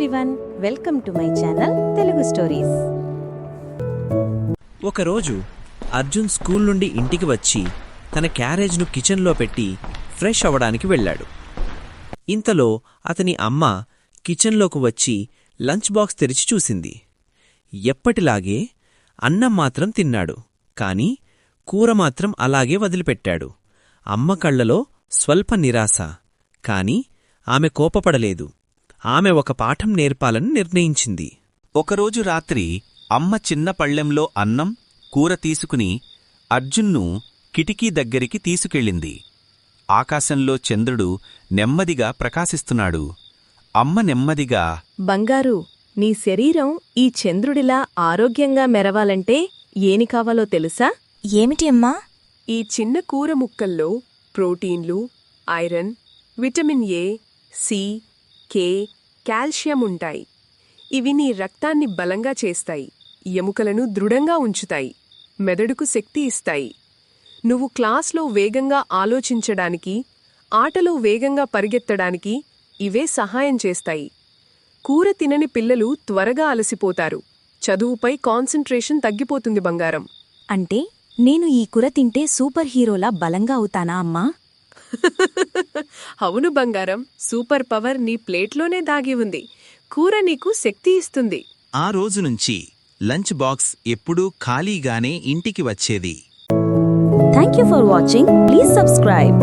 Everyone, welcome to my channel Telugu stories. ఒకరోజు Arjun school నుండి ఇంటికి వచ్చి తన క్యారేజ్ను కిచెన్లో పెట్టి ఫ్రెష్ అవ్వడానికి వెళ్ళాడు. ఇంతలో అతని అమ్మ కిచెన్లోకి వచ్చి లంచ్ బాక్స్ తెరిచి చూసింది. ఎప్పటిలాగే అన్నం మాత్రం తిన్నాడు, కాని కూర మాత్రం అలాగే వదిలిపెట్టాడు. అమ్మ కళ్లలో స్వల్ప నిరాశ, కాని ఆమె కోపపడలేదు. ఆమె ఒక పాఠం నేర్పాలని నిర్ణయించింది. ఒకరోజు రాత్రి అమ్మ చిన్న పళ్ళెంలో అన్నం, కూర తీసుకుని అర్జున్ను కిటికీ దగ్గరికి తీసుకెళ్ళింది. ఆకాశంలో చంద్రుడు నెమ్మదిగా ప్రకాశిస్తున్నాడు. అమ్మ నెమ్మదిగా, బంగారు, నీ శరీరం ఈ చంద్రుడిలా ఆరోగ్యంగా మెరవాలంటే ఏని కావాలో తెలుసా? ఏమిటి అమ్మా? ఈ చిన్న కూర ముక్కల్లో ప్రోటీన్లు, iron, vitamin A, C, K, calcium ఉంటాయి. ఇవి నీ రక్తాన్ని బలంగా చేస్తాయి, ఎముకలను దృఢంగా ఉంచుతాయి, మెదడుకు శక్తి ఇస్తాయి. నువ్వు క్లాస్లో వేగంగా ఆలోచించడానికి, ఆటలో వేగంగా పరిగెత్తడానికి ఇవే సహాయం చేస్తాయి. కూర తినని పిల్లలు త్వరగా అలసిపోతారు, చదువుపై కాన్సంట్రేషన్ తగ్గిపోతుంది బంగారం. అంటే నేను ఈ కూర తింటే సూపర్ హీరోలా బలంగా అవుతానా అమ్మా? అవును బంగారం, సూపర్ పవర్ నీ ప్లేట్లోనే దాగి ఉంది. కూర నీకు శక్తి ఇస్తుంది. ఆ రోజునుంచి లంచ్ బాక్స్ ఎప్పుడూ ఖాళీగానే ఇంటికి వచ్చేది. Thank you for watching. Please subscribe.